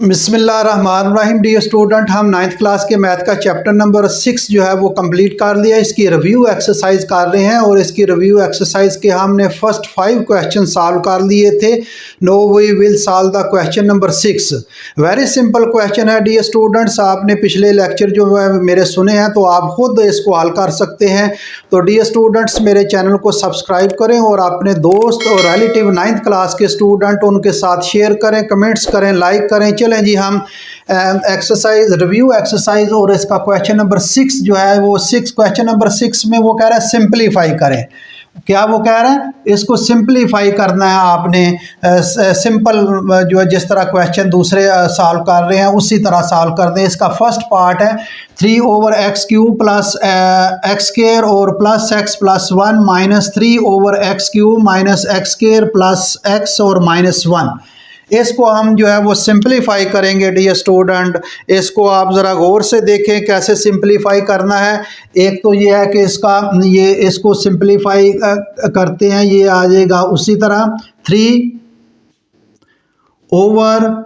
बिस्मिल्लाहिर्रहमानिर्रहीम। Dear student, हम 9th class के मैथ का चैप्टर नंबर 6 जो है वो कंप्लीट कर लिया। इसकी रिव्यू एक्सरसाइज कर रहे हैं और इसकी रिव्यू एक्सरसाइज के हमने फर्स्ट 5 क्वेश्चन सॉल्व कर लिए थे। No we will solve the question number 6। Very simple question है डियर स्टूडेंट्स। आपने पिछले लेक्चर जो मेरे सुने हैं तो आप खुद इसको हल कर सकते हैं। तो डियर स्टूडेंट्स, मेरे चैनल को सब्सक्राइब करें और अपने दोस्त और रिलेटिव 9th क्लास के स्टूडेंट उनके साथ शेयर करें, कमेंट्स करें, लाइक करें। चलें जी, हम एक्सरसाइज रिव्यू एक्सरसाइज और इसका क्वेश्चन नंबर 6 जो है वो क्वेश्चन नंबर 6 में वो कह रहा है सिंपलीफाई करें। क्या वो कह रहा है? इसको सिंपलीफाई करना है आपने। सिंपल जो है, जिस तरह क्वेश्चन दूसरे सॉल्व कर रहे हैं उसी तरह सॉल्व कर दें। इसका फर्स्ट पार्ट है 3/x³ प्लस एक्स स्क्वायर और plus x plus 1 minus 3/x³ minus x square plus x और माइनस 1। इसको हम जो है वो सिंपलीफाई करेंगे डियर स्टूडेंट। इसको आप ज़रा गौर से देखें कैसे सिंपलीफाई करना है। एक तो ये है कि इसको सिंपलीफाई करते हैं, ये आ जाएगा उसी तरह 3 ओवर,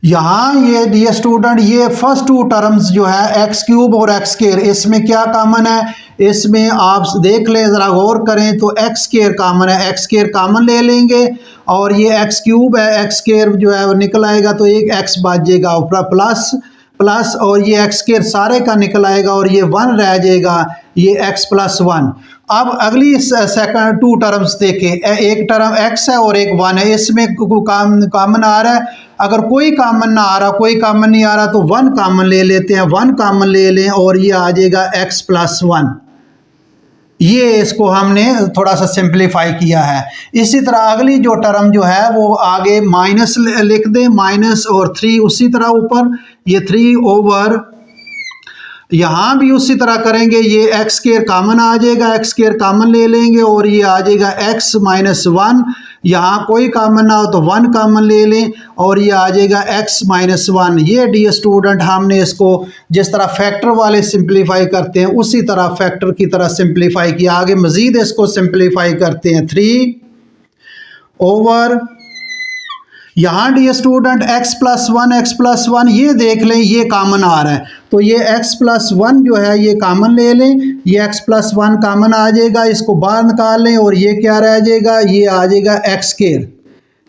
यहाँ ये डियर स्टूडेंट ये फर्स्ट 2 टर्म्स जो है x³ और x स्क्वायर, इसमें क्या कॉमन है? इसमें आप देख लें, ज़रा गौर करें तो x स्क्वायर कॉमन है, x स्क्वायर कॉमन ले लेंगे और ये x³ है, x स्क्वायर जो है वो निकल आएगा तो एक x बच जाएगा प्लस प्लस और ये x स्क्वायर सारे का निकल आएगा और ये 1 रह जाएगा, ये x प्लस 1। अब अगली सेकंड 2 टर्म्स देखें, एक टर्म x है और एक 1 है, इसमें कॉमन आ रहा है। अगर कोई कॉमन ना आ रहा, कोई कॉमन नहीं आ रहा तो 1 कॉमन ले लेते हैं, 1 कॉमन ले लें और ये आ जाएगा x प्लस 1। ये इसको हमने थोड़ा सा सिंपलीफाई किया है। इसी तरह अगली जो टर्म जो है वो आगे माइनस लिख दें, माइनस और 3 उसी तरह ऊपर, ये 3 ओवर, यहाँ भी उसी तरह करेंगे। ये एक्स स्क्वायर कॉमन आ जाएगा, एक्स स्क्वायर कॉमन ले लेंगे और ये आ जाएगा एक्स माइनस 1। यहाँ कोई कॉमन ना हो तो 1 कॉमन ले लें और ये आ जाएगा एक्स माइनस 1। ये डियर स्टूडेंट हमने इसको जिस तरह फैक्टर वाले सिंपलीफाई करते हैं उसी तरह फैक्टर की तरह सिंपलीफाई किया। आगे मज़ीद इसको सिंपलीफाई करते हैं 3 ओवर, यहाँ डियर स्टूडेंट x प्लस 1 ये देख लें, ये कॉमन आ रहा है तो ये x प्लस 1 जो है ये कॉमन ले लें, ये x प्लस 1 कॉमन आ जाएगा, इसको बाहर निकाल लें और ये क्या रह जाएगा? ये आ जाएगा x स्क्वायर।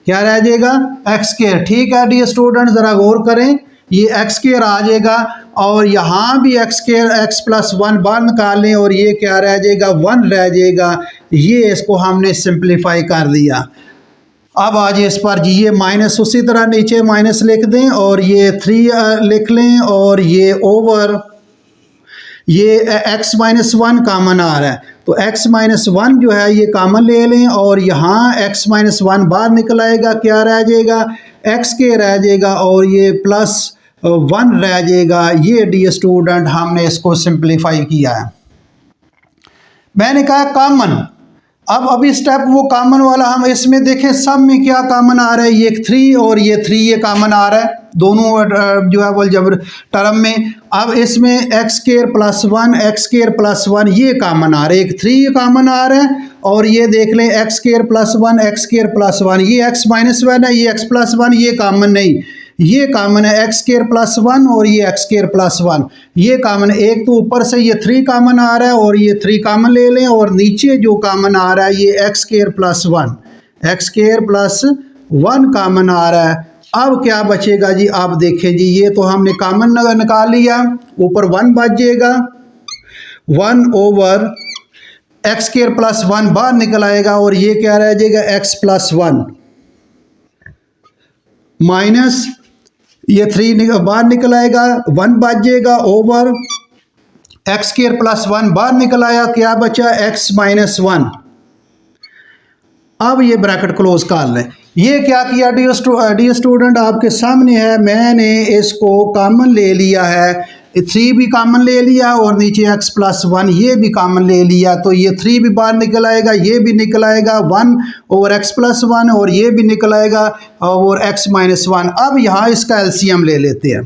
क्या रह जाएगा? x square. ठीक है डियर स्टूडेंट, ज़रा गौर करें, ये x स्क्वायर आ जाएगा और यहाँ भी x स्क्वायर x प्लस 1 बाहर निकाल लें और ये क्या रह जाएगा? 1 रह जाएगा। ये इसको हमने सिंप्लीफाई कर दिया। अब आज इस पर जी ये माइनस उसी तरह नीचे माइनस लिख दें और ये 3 लिख लें और ये ओवर, ये x माइनस 1 कॉमन आ रहा है तो x माइनस 1 जो है ये कॉमन ले लें और यहाँ x माइनस 1 बाहर निकल आएगा, क्या रह जाएगा? x के रह जाएगा और ये प्लस 1 रह जाएगा। ये डियर स्टूडेंट हमने इसको सिंप्लीफाई किया है। मैंने कहा कॉमन, अब अभी स्टेप वो कॉमन वाला हम इसमें देखें, सब में क्या कॉमन आ रहा है? ये 3 और ये 3 ये कॉमन आ रहा है दोनों जो है वो जब टर्म में। अब इसमें x square plus 1 x square plus 1 ये कॉमन आ रहा है, एक 3 कॉमन आ रहा है और ये देख लें x square plus 1 x square plus 1, ये एक्स माइनस 1 है, ये एक्स प्लस 1, ये कॉमन नहीं, ये कॉमन है एक्स स्क्वायर प्लस 1 और ये एक्स स्क्वायर प्लस 1 ये कॉमन है। एक तो ऊपर से ये 3 कॉमन आ रहा है और ये 3 कॉमन ले लें और नीचे जो कॉमन आ रहा है ये x square plus 1 x square plus 1 common आ रहा है। अब क्या बचेगा जी? आप देखें जी, ये तो हमने कॉमन निकाल लिया, ऊपर 1 बच जाएगा, 1 ओवर एक्स स्क्वायर प्लस 1 बाहर निकल आएगा और ये क्या रह जाएगा? एक्स प्लस 1 माइनस ये 3 बाहर निकल आएगा, 1 बच जाएगा ओवर एक्स स्क्वायर प्लस 1 बाहर निकल आया, क्या बचा? X minus 1। अब ये ब्रैकेट क्लोज कर लें। ये क्या किया डियर स्टूडेंट, आपके सामने है, मैंने इसको कॉमन ले लिया है, 3 भी कॉमन ले लिया और नीचे x प्लस 1 ये भी कॉमन ले लिया तो ये 3 भी बाहर निकल आएगा, ये भी निकल आएगा, 1 ओवर x प्लस 1 और ये भी निकल आएगा ओवर x माइनस 1। अब यहाँ इसका एलसीएम ले लेते हैं।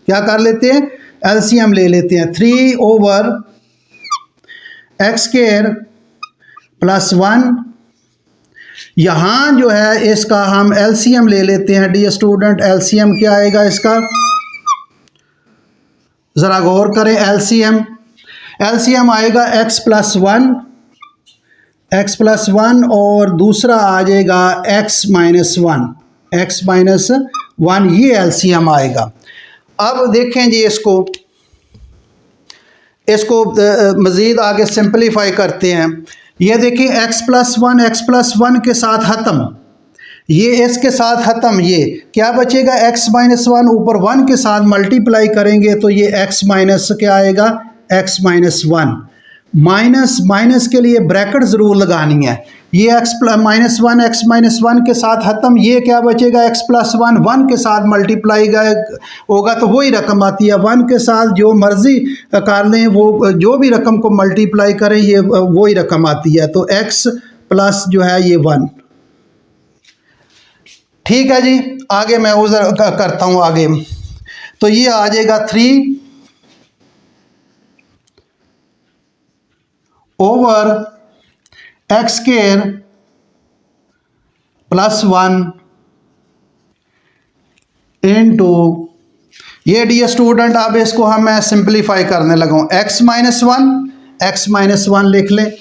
क्या कर लेते हैं? एलसीएम ले लेते हैं। 3 ओवर एक्स स्क्वायर प्लस 1 यहाँ जो है इसका हम एलसीएम ले लेते हैं डियर स्टूडेंट। एलसीएम क्या आएगा इसका, ज़रा गौर करें। एलसीएम एलसीएम आएगा x+1 और दूसरा आ जाएगा x-1, ये एलसीएम आएगा। अब देखें जी इसको मज़ीद आगे सिंपलीफाई करते हैं। ये देखिए x+1 के साथ ख़त्म, ये इसके साथ ख़त्म, ये क्या बचेगा x-1, ऊपर 1 के साथ मल्टीप्लाई करेंगे तो ये x माइनस क्या आएगा, x-1। माइनस के लिए ब्रैकेट ज़रूर लगानी है। ये x-1 के साथ ख़त्म, ये क्या बचेगा x+1, 1 के साथ मल्टीप्लाई होगा तो वही रकम आती है। 1 के साथ जो मर्ज़ी कर लें, वो जो भी रकम को मल्टीप्लाई करें ये वही रकम आती है। तो x प्लस जो है ये 1। ठीक है जी, आगे मैं उधर करता हूँ आगे। तो ये आ जाएगा 3 ओवर x² + 1 इंटू, ये डियर स्टूडेंट अब इसको मैं सिंप्लीफाई करने लगा हूँ। x-1 लिख लें,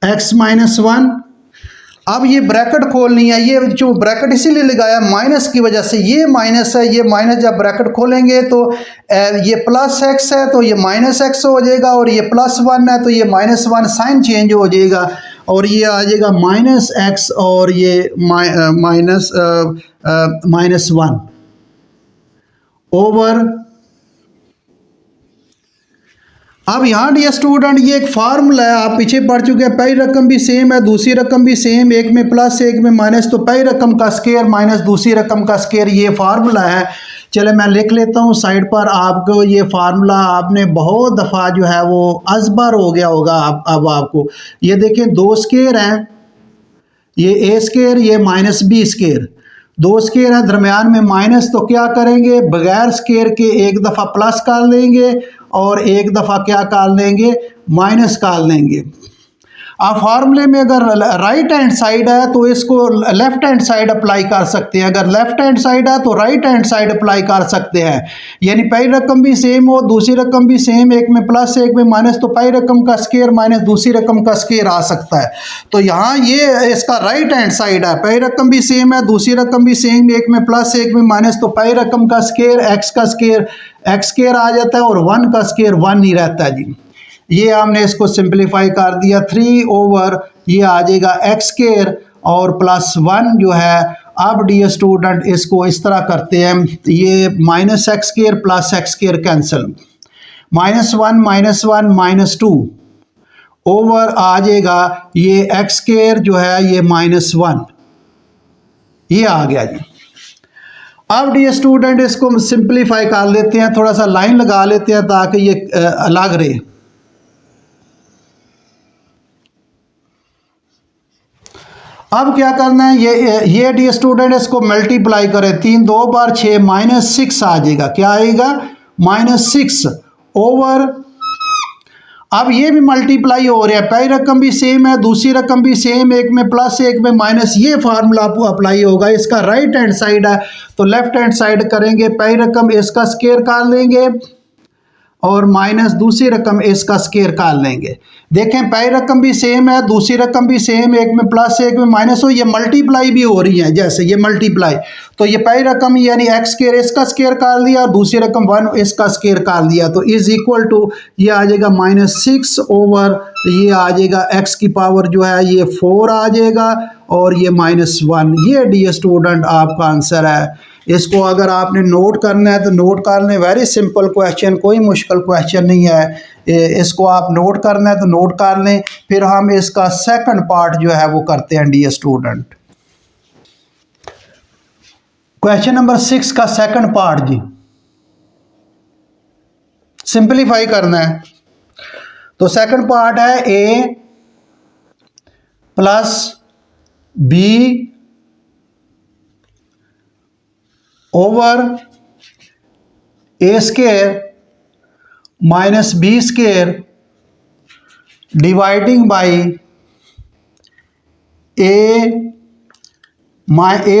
x-1। अब ये ब्रैकेट खोलनी है, ये जो ब्रैकेट इसीलिए लगाया माइनस की वजह से, ये माइनस है, ये माइनस जब ब्रैकेट खोलेंगे तो ये प्लस x है तो ये माइनस x हो जाएगा, और ये +1 है तो ये -1 साइन चेंज हो जाएगा, और ये आ जाएगा -x और ये -1 ओवर। अब यहाँ डियर स्टूडेंट ये एक फार्मूला है, आप पीछे पढ़ चुके हैं। पहली रकम भी सेम है, दूसरी रकम भी सेम, एक में प्लस एक में माइनस, तो पहली रकम का स्क्वायर माइनस दूसरी रकम का स्क्वायर, ये फार्मूला है। चले मैं लिख लेता हूँ साइड पर, आपको ये फार्मूला आपने बहुत दफ़ा जो है वो अज़बर हो गया होगा। अब आपको ये देखें, 2 स्क्वायर हैं, ये a², ये -b², 2 स्क्वायर है दरमियान में माइनस, तो क्या करेंगे, बगैर स्क्वायर के एक दफ़ा प्लस कर लेंगे और एक दफ़ा क्या कर लेंगे, माइनस कर लेंगे। आप फार्मूले में अगर राइट हैंड साइड है तो इसको लेफ्ट हैंड साइड अप्लाई कर सकते हैं, अगर लेफ्ट हैंड साइड है तो राइट हैंड साइड अप्लाई कर सकते हैं। यानी पहली रकम भी सेम हो, दूसरी रकम भी सेम, एक में प्लस एक में माइनस, तो पहली रकम का स्क्वायर माइनस दूसरी रकम का स्क्वायर आ सकता है। तो यहाँ ये इसका राइट हैंड साइड है, पहली रकम भी सेम है, दूसरी रकम भी सेम, एक में प्लस एक में माइनस, तो पहली रकम का स्क्वायर x का स्क्वायर x² आ जाता है और 1 का स्क्वायर 1 ही रहता है जी। ये हमने इसको सिंप्लीफाई कर दिया, 3 ओवर ये आ जाएगा x² और +1 जो है। अब डियर स्टूडेंट इसको इस तरह करते हैं, ये -x² + x² कैंसिल, -1 -2 ओवर आ जाएगा ये x² जो है ये -1, ये आ गया जी। अब डियर स्टूडेंट इसको सिंप्लीफाई कर लेते हैं, थोड़ा सा लाइन लगा लेते हैं ताकि ये अलग रहे। अब क्या करना है, ये डियर स्टूडेंट इसको मल्टीप्लाई करें, 3 2 बार 6 -6 आ जाएगा, क्या आएगा, -6 ओवर। अब ये भी मल्टीप्लाई हो रहा है, पहली रकम भी सेम है, दूसरी रकम भी सेम, एक में प्लस एक में माइनस, ये फार्मूला आपको अप्लाई होगा। इसका राइट हैंड साइड है तो लेफ्ट हैंड साइड करेंगे, पहली रकम इसका स्क्वायर कर लेंगे और माइनस दूसरी रकम इसका स्क्वायर कर लेंगे। देखें पहली रकम भी सेम है, दूसरी रकम भी सेम, एक में प्लस एक में माइनस हो, ये मल्टीप्लाई भी हो रही है, जैसे ये मल्टीप्लाई, तो ये पहली रकम यानी x² इसका स्क्वायर कर दिया और दूसरी रकम 1 इसका स्क्वायर कर दिया, तो इज इक्वल टू ये आ जाएगा -6 ओवर, ये आ जाएगा x की पावर जो है ये 4 आ जाएगा और ये -1। ये डियर स्टूडेंट आपका आंसर है। इसको अगर आपने नोट करना है तो नोट कर लें, वेरी सिंपल क्वेश्चन, कोई मुश्किल क्वेश्चन नहीं है। इसको आप नोट करना है तो नोट कर लें। फिर हम इसका सेकंड पार्ट जो है वो करते हैं डियर स्टूडेंट। क्वेश्चन नंबर 6 का सेकंड पार्ट जी, सिंपलीफाई करना है। तो सेकंड पार्ट है a + b over a² - b² dividing by A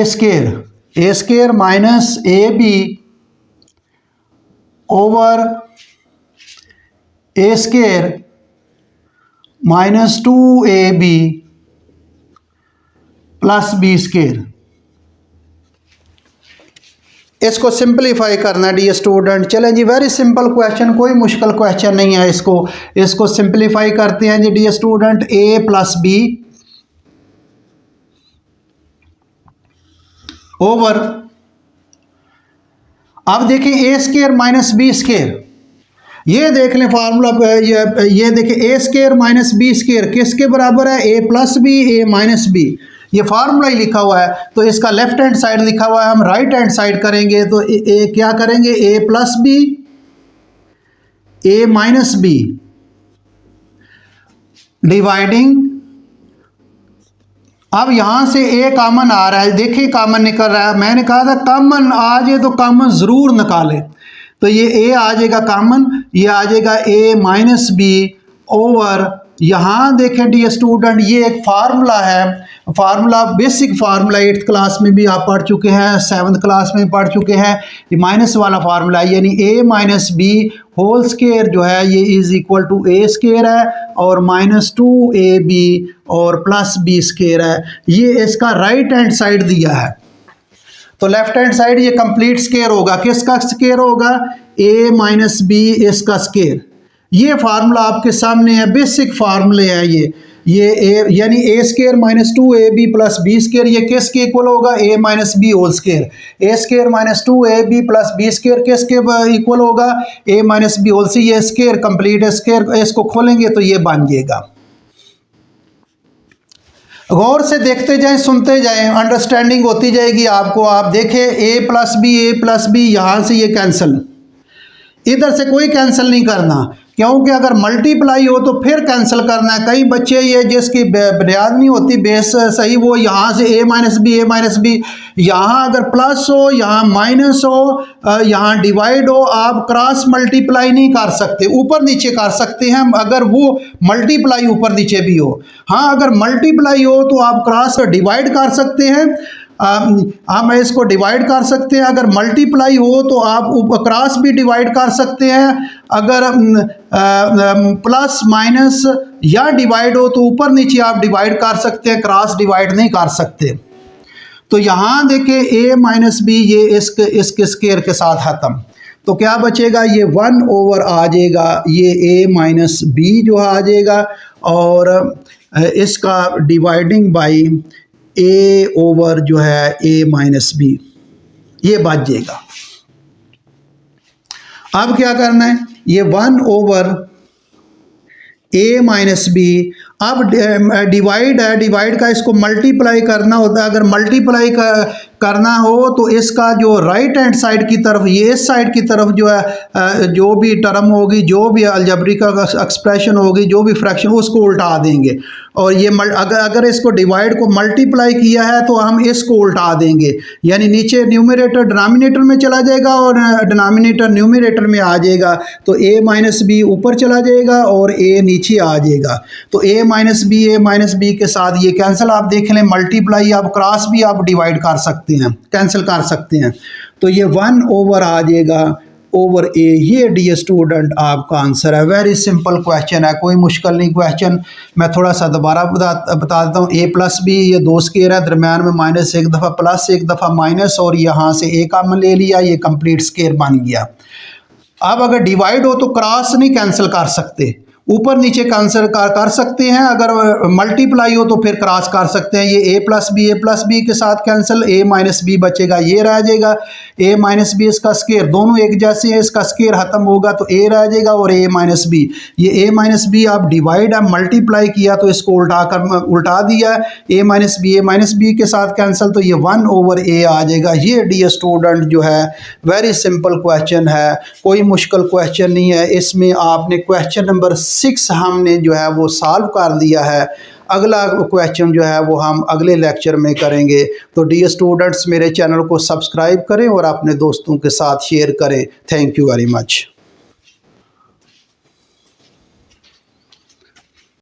square minus A B over A square minus 2ab plus B square. इसको सिंपलीफाई करना है डी स्टूडेंट। चलें जी, very simple question, कोई मुश्किल क्वेश्चन नहीं है। इसको सिंपलीफाई करते हैं जी डी स्टूडेंट। ए प्लस बी ओवर, अब देखें ए स्केयर माइनस बी स्केयर, ये देख लें फार्मूला, ये देखें ए स्केयर माइनस बी स्केयर किसके बराबर है? ए प्लस बी ए माइनस बी, ये फार्मूला ही लिखा हुआ है। तो इसका लेफ्ट हैंड साइड लिखा हुआ है, हम राइट हैंड साइड करेंगे तो क्या करेंगे? ए प्लस बी ए माइनस बी डिवाइडिंग, अब यहां से ए कॉमन आ रहा है, देखिए कॉमन निकल रहा है। मैंने कहा था कॉमन आ जाए तो कॉमन जरूर निकालें, तो ये ए आ जाएगा कॉमन, ये आ जाएगा ए माइनस बी ओवर, यहाँ देखें डी स्टूडेंट ये एक फार्मूला है, formula basic formula 8th class में भी आप पढ़ चुके हैं, 7th क्लास में पढ़ चुके हैं। ये माइनस वाला फार्मूला है, यानी A minus B whole square जो है ये is equal to A square है और माइनस 2ab और प्लस बी स्केयर है। ये इसका राइट हैंड साइड दिया है, तो लेफ्ट हैंड साइड ये कंप्लीट स्केयर होगा। किसका स्केयर होगा? ए माइनस बी इसका स्केयर। ये फार्मूला आपके सामने है, बेसिक फार्मूले हैं ये ए यानी a square minus 2ab plus B square, ये किसके इक्वल होगा? A minus B whole square. A square minus 2ab plus B square किसके इक्वल होगा? A minus B whole c, ये स्केयर कंप्लीट स्केयर, इसको खोलेंगे तो ये बन जाएगा। गौर से देखते जाएं, सुनते जाएं, अंडरस्टैंडिंग होती जाएगी आपको। आप देखें ए प्लस बी यहाँ से ये कैंसिल, इधर से कोई कैंसिल नहीं करना, क्योंकि अगर मल्टीप्लाई हो तो फिर कैंसिल करना है। कई बच्चे ये जिसकी बुनियाद नहीं होती बेस सही, वो यहाँ से ए माइनस बी, यहाँ अगर प्लस हो, यहाँ माइनस हो, यहाँ डिवाइड हो, आप क्रॉस मल्टीप्लाई नहीं कर सकते, ऊपर नीचे कर सकते हैं अगर वो मल्टीप्लाई ऊपर नीचे भी हो। हाँ, अगर मल्टीप्लाई हो तो आप क्रॉस डिवाइड कर सकते हैं, हम इसको डिवाइड कर सकते हैं। अगर मल्टीप्लाई हो तो आप क्रॉस भी डिवाइड कर सकते हैं। अगर प्लस माइनस या डिवाइड हो तो ऊपर नीचे आप डिवाइड कर सकते हैं, क्रॉस डिवाइड नहीं कर सकते। तो यहाँ देखें ए माइनस बी ये इसके स्केयर के साथ खत्म, तो क्या बचेगा? ये 1 ओवर आ जाएगा, ये ए माइनस बी जो आ जाएगा और इसका डिवाइडिंग बाई ए ओवर जो है ए माइनस बी, ये बच जाएगा। अब क्या करना है? ये 1 ओवर ए माइनस बी, अब डिवाइड है, डिवाइड का इसको मल्टीप्लाई करना होता है। अगर मल्टीप्लाई करना हो तो इसका जो राइट हैंड साइड की तरफ, ये इस साइड की तरफ जो है जो भी टर्म होगी, जो भी अलजेब्रिक एक्सप्रेशन होगी, जो भी फ्रैक्शन, उसको उल्टा देंगे। और ये अगर इसको डिवाइड को मल्टीप्लाई किया है तो हम इसको उल्टा देंगे, यानी नीचे न्यूमरेटर डिनोमिनेटर में चला जाएगा और डिनोमिनेटर न्यूमरेटर में आ जाएगा। तो ए माइनस बी ऊपर चला जाएगा और ए नीचे आ जाएगा। तो ए माइनस बी के साथ ये कैंसिल, आप देख लें, मल्टीप्लाई आप क्रॉस भी आप डिवाइड कर सकते हैं, कैंसिल कर सकते हैं। तो ये 1 ओवर आ जाएगा ओवर ए, ये डी स्टूडेंट आपका आंसर है। वेरी सिंपल क्वेश्चन है, कोई मुश्किल नहीं क्वेश्चन। मैं थोड़ा सा दोबारा बता देता हूँ। ए प्लस बी ये 2 स्केयर है, दरम्यान में माइनस एक दफ़ा प्लस एक दफ़ा माइनस, और यहाँ से ए कॉमन ले लिया, ये कंप्लीट स्केयर बन गया। अब अगर डिवाइड हो तो क्रॉस नहीं कैंसिल कर सकते, ऊपर नीचे कैंसिल कर सकते हैं। अगर मल्टीप्लाई हो तो फिर क्रॉस कर सकते हैं। ये ए प्लस बी के साथ कैंसिल, ए माइनस बी बचेगा, ये रह जाएगा। ए माइनस बी इसका स्केयर, दोनों एक जैसे हैं, इसका स्केयर खत्म होगा तो ए रह जाएगा और ए माइनस बी। ये ए माइनस बी आप डिवाइड आप मल्टीप्लाई किया तो इसको उल्टा दिया, ए माइनस बी के साथ कैंसिल, तो ये 1 ओवर ए आ जाएगा। ये डी स्टूडेंट जो है वेरी सिंपल क्वेश्चन है, कोई मुश्किल क्वेश्चन नहीं है। इसमें आपने क्वेश्चन नंबर 6 हमने जो है वो सॉल्व कर दिया है। अगला क्वेश्चन जो है वो हम अगले लेक्चर में करेंगे। तो डी स्टूडेंट्स मेरे चैनल को सब्सक्राइब करें और अपने दोस्तों के साथ शेयर करें। Thank you very much.